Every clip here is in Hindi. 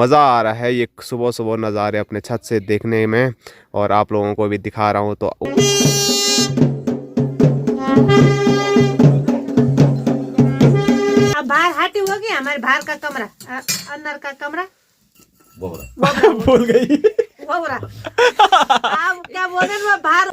मज़ा आ रहा है ये सुबह सुबह नज़ारे अपने छत से देखने में, और आप लोगों को भी दिखा रहा हूँ। तो अब बाहर हाटी होगी हमारे बाहर का कमरा, अंदर का कमरा भूल गई। आप क्या बोल रहे हैं बाहर।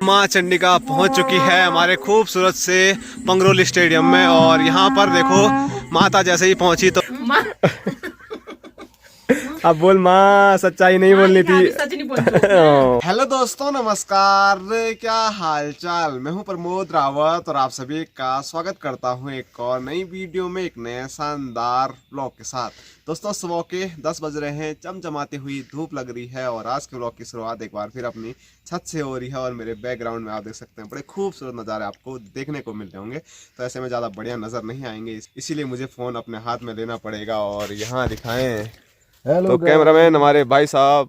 माँ चंडिका पहुंच चुकी है हमारे खूबसूरत से पंगरोली स्टेडियम में, और यहाँ पर देखो माता जैसे ही पहुंची तो अब बोल माँ, सच्चाई नहीं बोलनी थी। हेलो दोस्तों, नमस्कार, क्या हाल चाल। मैं हूं प्रमोद रावत और आप सभी का स्वागत करता हूं एक और नई वीडियो में, एक नए शानदार ब्लॉग के साथ। दोस्तों सुबह के 10 बज रहे हैं, चमचमाती हुई धूप लग रही है और आज के ब्लॉग की शुरुआत एक बार फिर अपनी छत से हो रही है। और मेरे बैकग्राउंड में आप देख सकते हैं बड़े खूबसूरत नज़ारे आपको देखने को मिल रहे होंगे। तो ऐसे में ज़्यादा बढ़िया नज़र नहीं आएंगे, इसीलिए मुझे फ़ोन अपने हाथ में लेना पड़ेगा। और यहाँ दिखाएं तो कैमरामैन हमारे भाई साहब,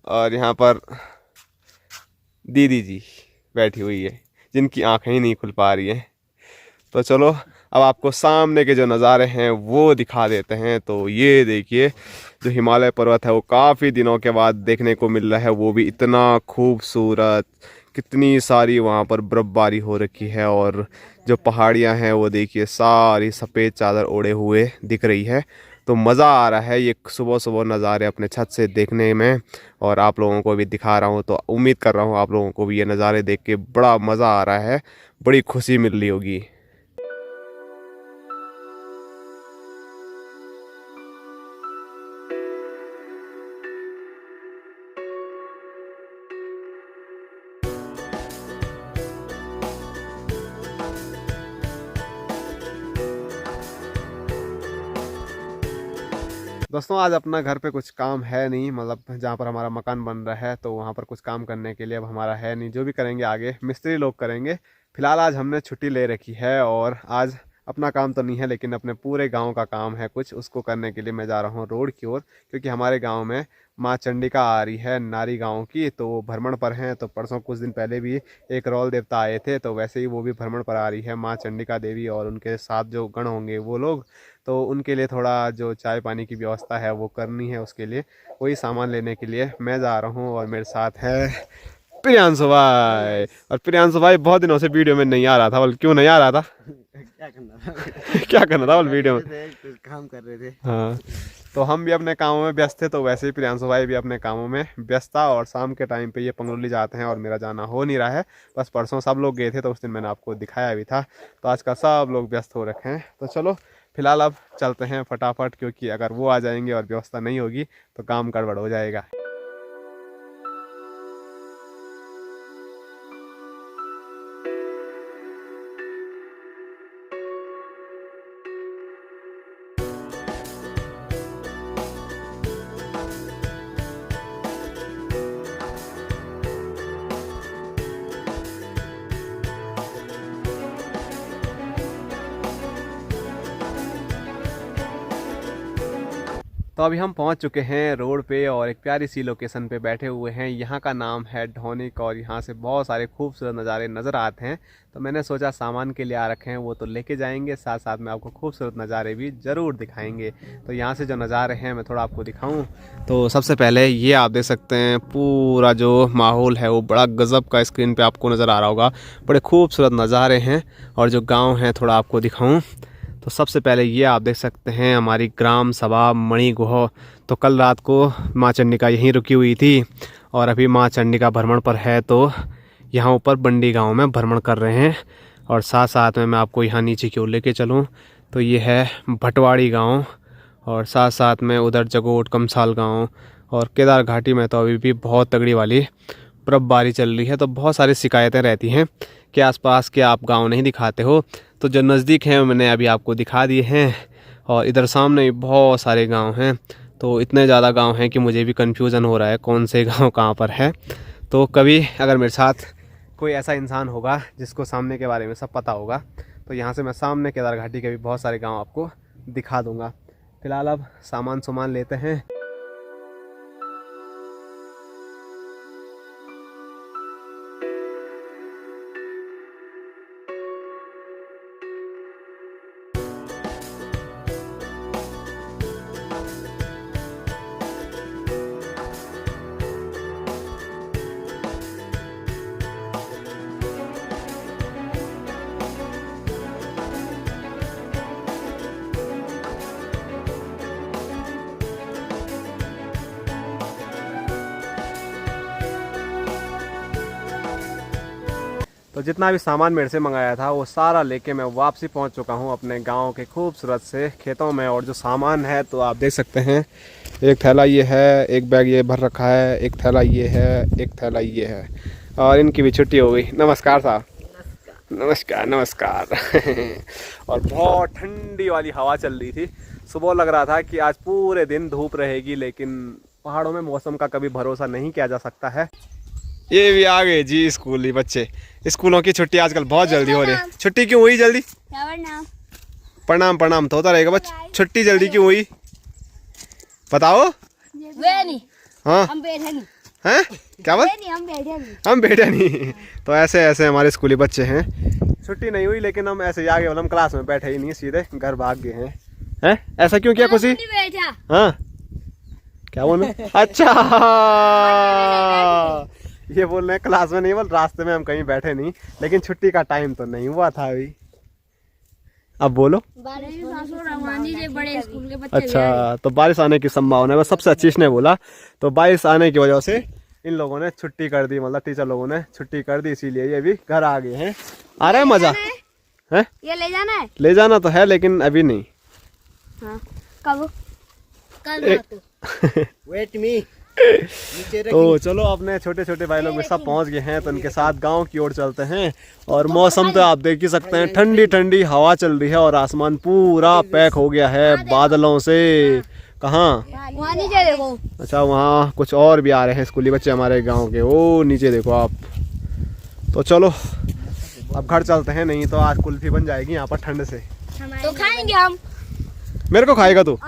और यहाँ पर दीदी जी बैठी हुई है जिनकी आंखें ही नहीं खुल पा रही हैं। तो चलो अब आपको सामने के जो नज़ारे हैं वो दिखा देते हैं। तो ये देखिए जो हिमालय पर्वत है वो काफ़ी दिनों के बाद देखने को मिल रहा है, वो भी इतना खूबसूरत। कितनी सारी वहाँ पर बर्फ़बारी हो रखी है और जो पहाड़ियाँ हैं वो देखिए सारी सफ़ेद चादर ओढ़े हुए दिख रही है। तो मज़ा आ रहा है ये सुबह सुबह नज़ारे अपने छत से देखने में, और आप लोगों को भी दिखा रहा हूँ। तो उम्मीद कर रहा हूँ आप लोगों को भी ये नज़ारे देख के बड़ा मज़ा आ रहा है, बड़ी खुशी मिल रही होगी। दोस्तों आज अपना घर पे कुछ काम है नहीं, मतलब जहाँ पर हमारा मकान बन रहा है तो वहाँ पर कुछ काम करने के लिए अब हमारा है नहीं। जो भी करेंगे आगे मिस्त्री लोग करेंगे। फिलहाल आज हमने छुट्टी ले रखी है और आज अपना काम तो नहीं है लेकिन अपने पूरे गांव का काम है कुछ, उसको करने के लिए मैं जा रहा हूँ रोड की ओर। क्योंकि हमारे गाँव में माँ चंडिका आ रही है नारी गाँव की, तो वो भ्रमण पर हैं। तो परसों कुछ दिन पहले भी एक रौल देवता आए थे, तो वैसे ही वो भी भ्रमण पर आ रही है माँ चंडिका देवी, और उनके साथ जो गण होंगे वो लोग। तो उनके लिए थोड़ा जो चाय पानी की व्यवस्था है वो करनी है, उसके लिए वही सामान लेने के लिए मैं जा रहा हूँ। और मेरे साथ है प्रियांशु भाई, और प्रियांशु भाई बहुत दिनों से वीडियो में नहीं आ रहा था। बोल क्यों नहीं आ रहा था? क्या करना था क्या करना था बोल वीडियो में? कुछ काम कर रहे थे। हाँ, तो हम भी अपने कामों में व्यस्त थे, तो वैसे ही प्रियांशु भाई भी अपने कामों में व्यस्त था। और शाम के टाइम पे ये पंगरोली जाते हैं और मेरा जाना हो नहीं रहा है। बस परसों सब लोग गए थे तो उस दिन मैंने आपको दिखाया भी था। तो आज का सब लोग व्यस्त हो रखे हैं। तो चलो फिलहाल अब चलते हैं फटाफट, क्योंकि अगर वो आ जाएंगे और व्यवस्था नहीं होगी तो काम गड़बड़ हो जाएगा। तो अभी हम पहुंच चुके हैं रोड पे और एक प्यारी सी लोकेशन पे बैठे हुए हैं। यहाँ का नाम है ढोनिक और यहाँ से बहुत सारे खूबसूरत नज़ारे नज़र आते हैं। तो मैंने सोचा सामान के लिए आ रखे हैं वो तो लेके जाएंगे, साथ साथ में आपको खूबसूरत नज़ारे भी ज़रूर दिखाएंगे। तो यहाँ से जो नज़ारे हैं मैं थोड़ा आपको दिखाऊँ तो सबसे पहले ये आप देख सकते हैं पूरा जो माहौल है वो बड़ा गज़ब का स्क्रीन पर आपको नज़र आ रहा होगा। बड़े खूबसूरत नज़ारे हैं। और जो गाँव हैं थोड़ा आपको दिखाऊँ तो सबसे पहले ये आप देख सकते हैं हमारी ग्राम सभा मणिगुह। तो कल रात को माँ चंडिका यहीं रुकी हुई थी और अभी माँ चंडिका भ्रमण पर है, तो यहाँ ऊपर बंडी गांव में भ्रमण कर रहे हैं। और साथ साथ में मैं आपको यहाँ नीचे की ओर लेके चलूँ तो ये है भटवाड़ी गांव, और साथ साथ में उधर जगोट कमसाल गांव। और केदार घाटी में तो अभी भी बहुत तगड़ी वाली बर्फबारी चल रही है। तो बहुत सारी शिकायतें रहती हैं कि आसपास के आप गांव नहीं दिखाते हो, तो जो नज़दीक हैं मैंने अभी आपको दिखा दिए हैं। और इधर सामने बहुत सारे गांव हैं, तो इतने ज़्यादा गांव हैं कि मुझे भी कन्फ्यूज़न हो रहा है कौन से गांव कहाँ पर है। तो कभी अगर मेरे साथ कोई ऐसा इंसान होगा जिसको सामने के बारे में सब पता होगा तो यहाँ से मैं सामने केदार घाटी के भी बहुत सारे गाँव आपको दिखा दूँगा। फ़िलहाल अब सामान लेते हैं। तो जितना भी सामान मेरे से मंगाया था वो सारा लेके मैं वापसी पहुंच चुका हूं अपने गांव के खूबसूरत से खेतों में। और जो सामान है तो आप देख सकते हैं, एक थैला ये है, एक बैग ये भर रखा है, एक थैला ये है, एक थैला ये है। और इनकी भी छुट्टी हो गई। नमस्कार साहब। नमस्कार नमस्कार। और बहुत ठंडी वाली हवा चल रही थी। सुबह लग रहा था कि आज पूरे दिन धूप रहेगी, लेकिन पहाड़ों में मौसम का कभी भरोसा नहीं किया जा सकता है। ये भी आ गए जी स्कूली बच्चे। स्कूलों की छुट्टी आजकल बहुत जल्दी हो रही है। छुट्टी क्यों हुई जल्दी? प्रणाम प्रणाम तो होता रहेगा बच्चे। छुट्टी जल्दी क्यों हुई बताओ? हाँ हम बैठे नहीं। हैं क्या बात? हम बैठे नहीं। तो ऐसे ऐसे हमारे स्कूली बच्चे हैं। छुट्टी नहीं हुई लेकिन हम ऐसे आगे हम क्लास में बैठे ही नहीं, सीधे घर भाग गए हैं। हैं ऐसा क्यों किया खुशी? हाँ क्या बोल रहे? अच्छा ये बोल रहे हैं क्लास में नहीं, बोल रास्ते में हम कहीं बैठे नहीं, लेकिन छुट्टी का टाइम तो नहीं हुआ था अभी। अब बोलो। बड़े स्कूल के बच्चे। अच्छा तो बारिश आने की संभावना है, बस सबसे अच्छी ने बोला। तो बारिश आने की वजह से इन लोगों ने छुट्टी कर दी, मतलब टीचर लोगों ने छुट्टी कर दी, इसीलिए ये भी घर आ गए हैं। आ रहा है मजा है? ये ले जाना है? ले जाना तो है लेकिन अभी नहीं। हाँ। कब? कल वेट मी। तो चलो अपने छोटे छोटे भाई लोग भी सब पहुंच गए हैं, तो उनके साथ गांव की ओर चलते हैं। और मौसम तो आप देख ही सकते हैं, ठंडी ठंडी हवा चल रही है और आसमान पूरा पैक हो गया है बादलों से। कहाँ? वहाँ नीचे देखो। अच्छा वहाँ कुछ और भी आ रहे हैं स्कूली बच्चे हमारे गांव के, वो नीचे देखो आप। तो चलो अब घर चलते हैं, नहीं तो आज कुल्फी बन जाएगी यहाँ पर ठंड से। तो खाएंगे हम। मेरे को खाएगा तू?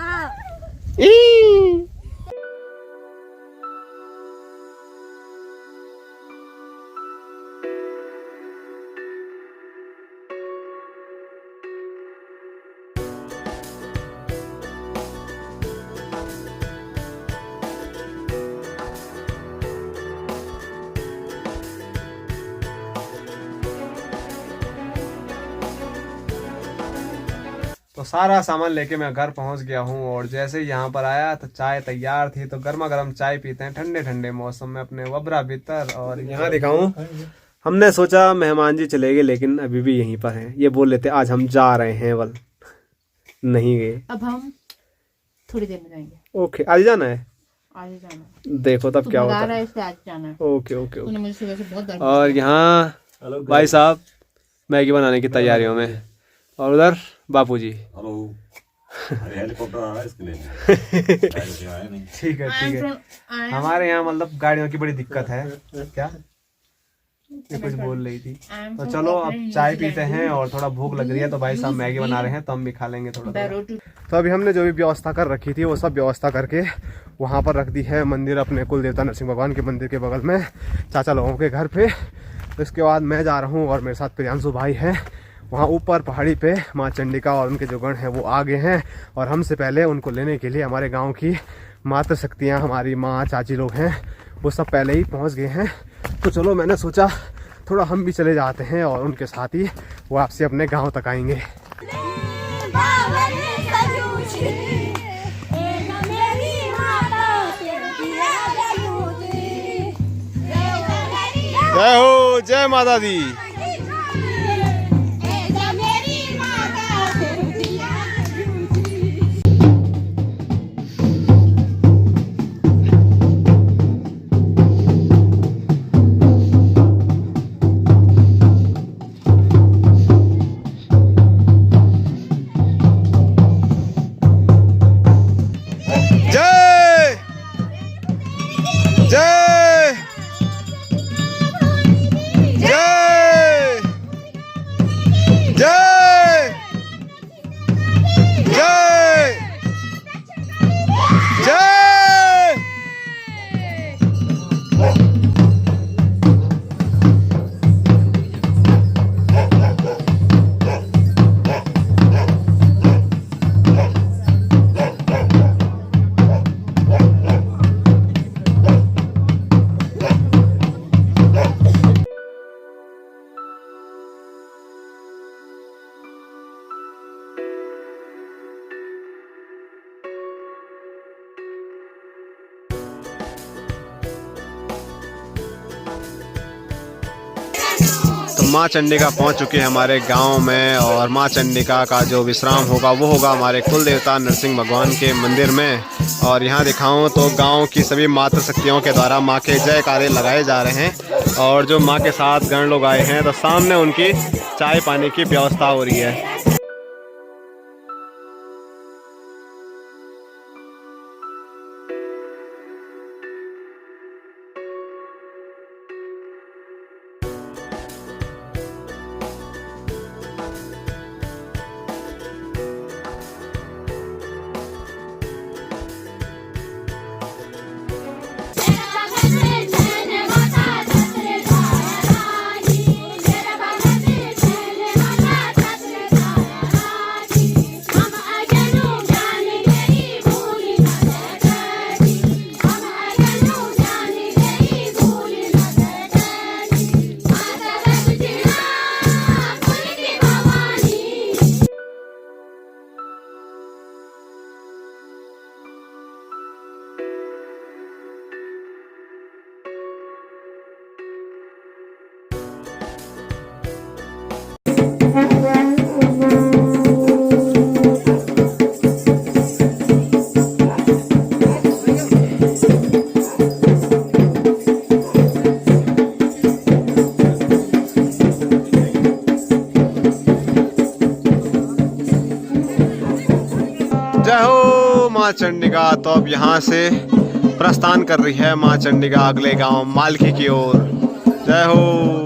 तो सारा सामान लेके मैं घर पहुंच गया हूं और जैसे ही यहाँ पर आया तो चाय तैयार थी, तो गर्मा गर्म चाय पीते हैं ठंडे ठंडे मौसम में अपने वबरा भीतर। और यहाँ दिखाऊं, हमने सोचा मेहमान जी चले गए लेकिन अभी भी यहीं पर हैं। ये बोल लेते आज हम जा रहे हैं, बल नहीं गए। अब हम थोड़ी देर में जाएंगे। ओके आज जाना है? आज जाना। देखो तब क्या होता है। आज जाना है। Okay okay okay. मुझे सुबह से बहुत और यहाँ भाई साहब मैगी बनाने की तैयारियों में, और उधर बापूजी। हेलो हेलीकॉप्टर आ रहा है इसके लिए। ठीक है ठीक है। हमारे यहाँ मतलब गाड़ियों की बड़ी दिक्कत है। क्या ये कुछ बोल रही थी? तो चलो अब चाय पीते हैं और थोड़ा भूख लग रही है, तो भाई साहब मैगी बना रहे हैं तो हम भी खा लेंगे थोड़ा। तो अभी हमने जो भी व्यवस्था कर रखी थी वो सब व्यवस्था करके वहाँ पर रख दी है मंदिर, अपने कुल देवता नरसिंह भगवान के मंदिर के बगल में चाचा लोगों के घर पे। तो इसके बाद मैं जा रहा हूँ और मेरे साथ प्रियांशु भाई हैं। वहाँ ऊपर पहाड़ी पे माँ चंडिका और उनके जो गण हैं वो आगे हैं, और हमसे पहले उनको लेने के लिए हमारे गांव की मातृ शक्तियाँ, हमारी माँ चाची लोग हैं, वो सब पहले ही पहुँच गए हैं। तो चलो मैंने सोचा थोड़ा हम भी चले जाते हैं और उनके साथ ही वो आपसे अपने गांव तक आएंगे। जय हो, जय माता दी। जय माँ चंडिका पहुंच चुके हैं हमारे गांव में, और माँ चंडिका का जो विश्राम होगा वो होगा हमारे कुल देवता नरसिंह भगवान के मंदिर में। और यहाँ दिखाऊं तो गांव की सभी मातृ शक्तियों के द्वारा माँ के जयकारे लगाए जा रहे हैं, और जो माँ के साथ गण लोग आए हैं तो सामने उनकी चाय पानी की व्यवस्था हो रही है। जय हो माँ चंडिका। तो अब यहाँ से प्रस्थान कर रही है माँ चंडिका अगले गांव मालकी की ओर। जय हो।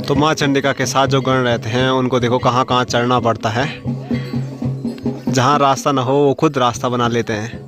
तो माँ चंडिका के साथ जो गण रहते हैं उनको देखो कहाँ कहाँ चढ़ना पड़ता है। जहाँ रास्ता ना हो वो खुद रास्ता बना लेते हैं।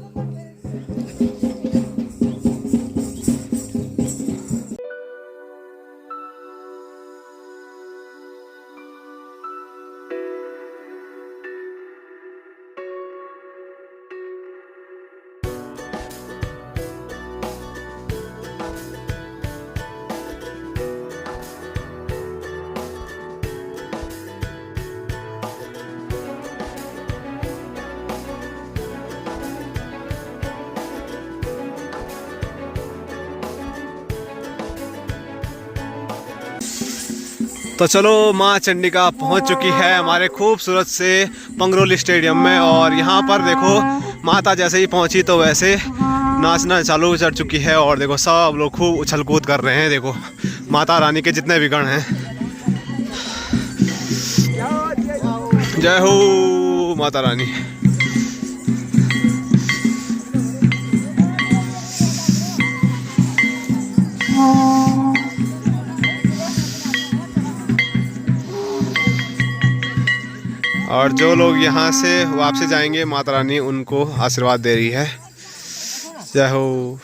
तो चलो माँ चंडिका पहुँच चुकी है हमारे खूबसूरत से पंगरोली स्टेडियम में, और यहाँ पर देखो माता जैसे ही पहुँची तो वैसे नाचना चालू कर चुकी है, और देखो सब लोग खूब उछल कूद कर रहे हैं। देखो माता रानी के जितने भी गण हैं। जय हो माता रानी। और जो लोग यहाँ से वापस जाएंगे माता रानी उनको आशीर्वाद दे रही है। जय हो।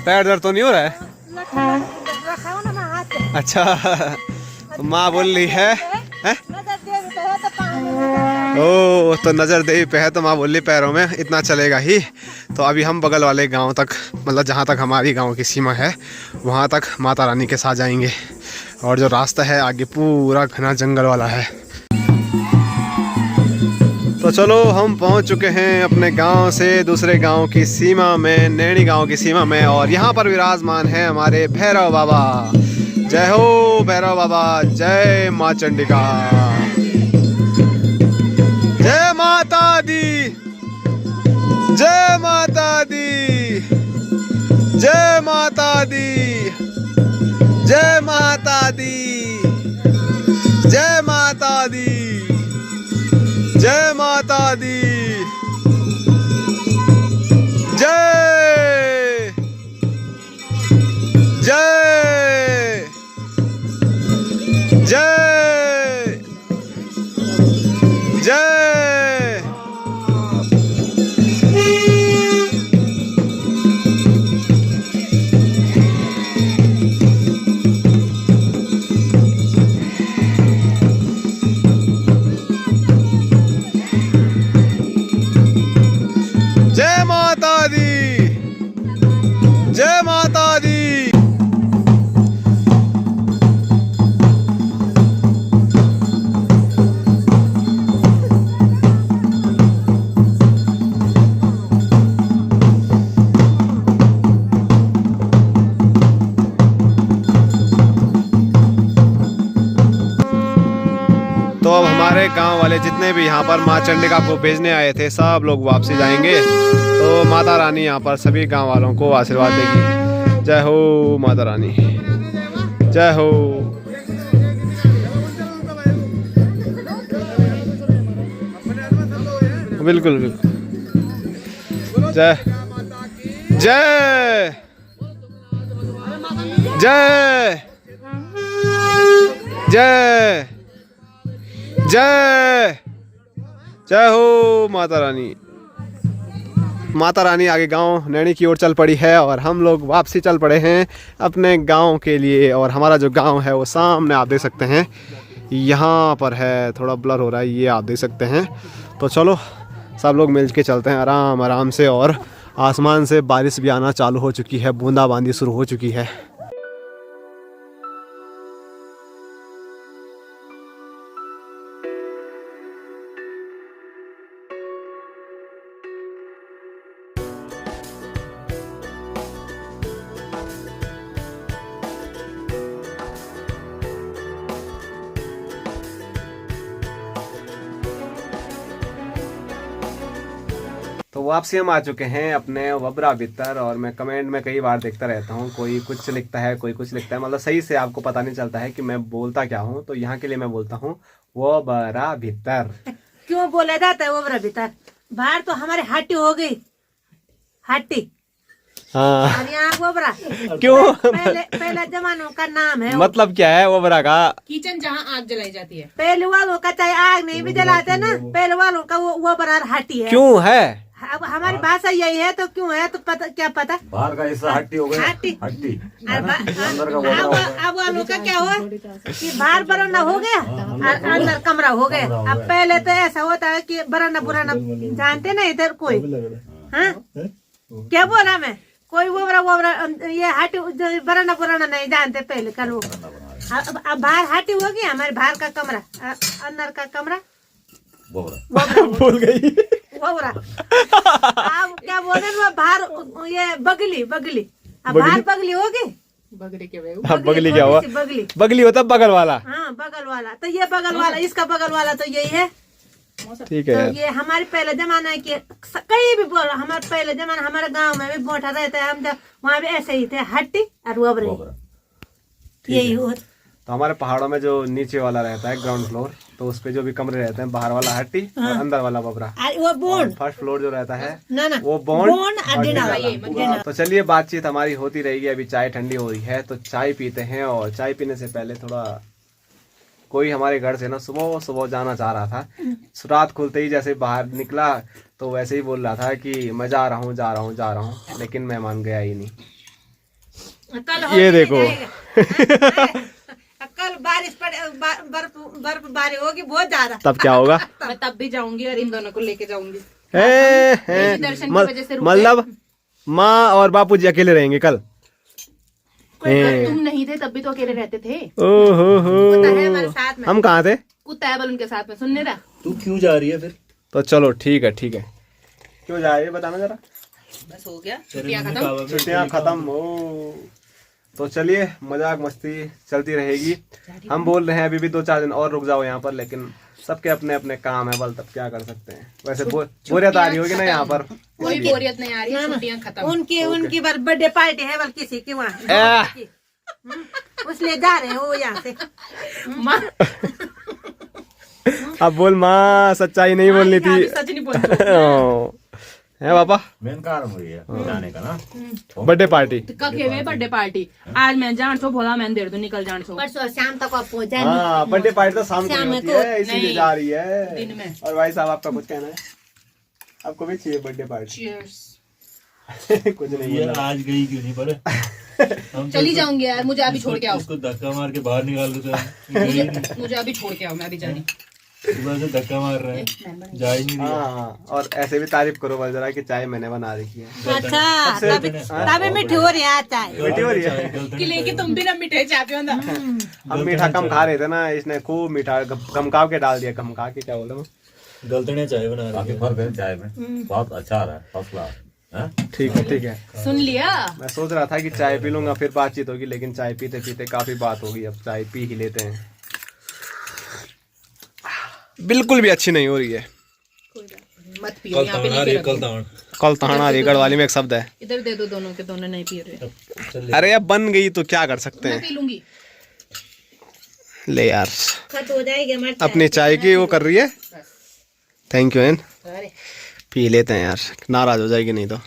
पैर दर्द तो नहीं हो रहा है? अच्छा, तो माँ बोल रही है? ओ तो नज़र दे पे है तो माँ बोल रही पैरों में इतना चलेगा ही। तो अभी हम बगल वाले गांव तक, मतलब जहाँ तक हमारी गांव की सीमा है वहाँ तक माता रानी के साथ जाएंगे, और जो रास्ता है आगे पूरा घना जंगल वाला है। तो चलो हम पहुँच चुके हैं अपने गांव से दूसरे गांव की सीमा में, नैनी गांव की सीमा में, और यहाँ पर विराजमान है हमारे भैरव बाबा। जय हो भैरव बाबा। जय माँ चंडिका। जय माता दी। जय माता दी। जय माता दी। जय माता दी। जय माता दी। जय माता दी। जय जय सारे गांव वाले जितने भी यहाँ पर माँ चंडिका को भेजने आए थे सब लोग वापसी जाएंगे। तो माता रानी यहाँ पर सभी गांव वालों को आशीर्वाद देगी। जय हो माता रानी, जय हो। बिल्कुल बिल्कुल। जय जय जय जय जय जय हो माता रानी। माता रानी आगे गांव नैनी की ओर चल पड़ी है और हम लोग वापसी चल पड़े हैं अपने गांव के लिए। और हमारा जो गांव है वो सामने आप देख सकते हैं, यहाँ पर है, थोड़ा ब्लर हो रहा है, ये आप देख सकते हैं। तो चलो सब लोग मिल के चलते हैं आराम आराम से। और आसमान से बारिश भी आना चालू हो चुकी है, बूंदाबांदी शुरू हो चुकी है। तो वापसी हम आ चुके हैं अपने वबरा भीतर। और मैं कमेंट में कई बार देखता रहता हूँ, कोई कुछ लिखता है कोई कुछ लिखता है, मतलब सही से आपको पता नहीं चलता है कि मैं बोलता क्या हूँ। तो यहाँ के लिए मैं बोलता हूँ वबरा भीतर। क्यों बोला जाता है वबरा भीतर? बाहर तो हमारे हाटी हो गई, हाटी। हाँ और यहाँ वबरा क्यों? पहले जमानों का नाम है। मतलब क्या है वबरा का? किचन जहाँ आग जलाई जाती है। पहले वालों का चाहे आग नहीं भी जलाते ना, पहले वालों का वो वबरा हाटी है। क्यों है? अब हमारी भाषा यही है तो क्यों है तो पता, क्या पता? बाहर का हिस्सा हट्टी हो गया, हट्टी। हट्टी अब अंदर का वबरा हो गया। अब वालों का क्या हुआ कि बाहर बरामदा हो गया और अंदर कमरा हो गया। अब पहले तो ऐसा होता है कि बरामदा बुराना जानते नहीं थे कोई। हाँ क्या बोला मैं? कोई वबरा ये हाटी बरामदा बुराना नहीं जानते पहले का लोग। अब बाहर हाटी होगी, हमारे बाहर का कमरा, अंदर का कमरा वबरा। भूल गई वबरा। अब क्या बोले वो बाहर ये बगली बगली। अब बाहर बगली होगी। बगड़ी के वे हाँ, बगली क्या हुआ? बगली बगली होता बगल वाला। हाँ बगल वाला। तो ये बगल वाला, इसका बगल वाला तो यही है। ठीक है तो यार। ये हमारे पहले जमाना है कि कहीं भी बोलो, हमारे पहले जमाना हमारे गांव में भी मोटा रहता है, हम जब वहाँ भी ऐसे ही थे, हट्टी और वबरे, यही हो। तो हमारे पहाड़ों में जो नीचे वाला रहता है ग्राउंड फ्लोर, तो उस पे जो भी कमरे रहते हैं, बाहर वाला हट्टी और अंदर वाला वबरा। वो बोन फर्स्ट फ्लोर जो रहता है ना ना वो बोन बोन और डिनर। तो चलिए बातचीत हमारी होती रहेगी। अभी चाय ठंडी हो रही है तो चाय पीते हैं। और चाय पीने से पहले थोड़ा कोई हमारे घर से ना सुबह सुबह जाना चाह रहा था। रात खुलते ही जैसे बाहर निकला तो वैसे ही बोल रहा था कि मैं जा रहा हूँ जा रहा हूँ जा रहा हूँ, लेकिन मैं मान गया ही नहीं। ये देखो कल बारिश पड़े, बर्फबारी होगी बहुत ज्यादा। तब क्या होगा? मैं तब भी जाऊंगी और इन दोनों को लेके जाऊंगी। दर्शन की वजह से रुके। मतलब माँ और बापूजी अकेले रहेंगे कल? तुम नहीं थे तब भी तो अकेले रहते थे। ओहो कुत्ता है हमारे साथ में। हम कहाँ थे? कुत्ता है बल उनके साथ में, सुनने रहा। तू क्यों जा रही है फिर? तो चलो ठीक है ठीक है। क्यों जा रही है बताना जरा। बस हो गया, छुट्टियां खत्म। छुट्टियाँ खत्म हो तो चलिए मजाक मस्ती चलती रहेगी। हम बोल रहे हैं अभी भी 2-4 दिन और रुक जाओ यहाँ पर, लेकिन सबके अपने अपने काम है बल, तब क्या कर सकते हैं। वैसे बोरियत आ रही होगी ना यहाँ पर? कोई बोरियत नहीं आ रही है, छुट्टियां खत्म। उनकी बर्थडे पार्टी है बल किसी की वहाँ, उसलिए जा रहे हो यहाँ से। अब बोल माँ, सच्चाई नहीं बोलनी थी। सच नहीं बोलती है पापा? मेन कारण वही है जाने का ना, बर्थडे पार्टी। कखे हुए बर्थडे पार्टी। आज मैं जान छो भोला मैं देर दो निकल जान छो। परसों शाम तक आप पहुँच जाए। हाँ बर्थडे पार्टी तो शाम को शाम होती को। है, इसीलिए नहीं, जा रही है दिन में। और भाई साहब आपका कुछ कहना है? आपको भी चाहिए बर्थडे पार्टी? कुछ नहीं ये बोला। आज गई क्यों नहीं पर? चली जाऊंगी यार, मुझे अभी छोड़ के आओ। इसको धक्का मार के बाहर निकाल देते। मुझे अभी छोड़ के आओ, मैं अभी जा रही। सुबह से धक्का मार रहे हैं, जा ही नहीं रही। हाँ और ऐसे भी तारीफ करो बल जरा कि चाय मैंने बना रखी है। अच्छा तभी मीठी हो रही है चाय। मीठी हो रही है कि लेके तुम भी ना मिठाई चाय पियो ना। हम मीठा कम खा रहे थे ना, इसने खूब मीठा गमका के डाल दिया। गमका के क्या बोले? गलतने चाय बना रही काफी है। फर्क है चाय में, बहुत अच्छा आ रहा है, फर्स्ट क्लास। ठीक है ठीक है। सुन लिया। मैं सोच रहा था कि चाय पी लूंगा फिर बातचीत होगी, लेकिन चाय पीते पीते काफी बात होगी, अब चाय पी ही लेते हैं। बिल्कुल भी अच्छी नहीं हो रही है। मत पियो यहाँ पे नीचे रखो। कल तहाना रीगढ़ वाली में एक शब्द है। इधर दे दो दोनों के, दोनों नहीं पी रहे। अरे अब बन गई तो क्या कर सकते मैं हैं। पी लूंगी। ले यार खत्म हो जाएगी हमारी अपनी चाय की वो कर रही है। थैंक यू एन, अरे पी लेते हैं यार, नाराज हो जाएगी नहीं तो।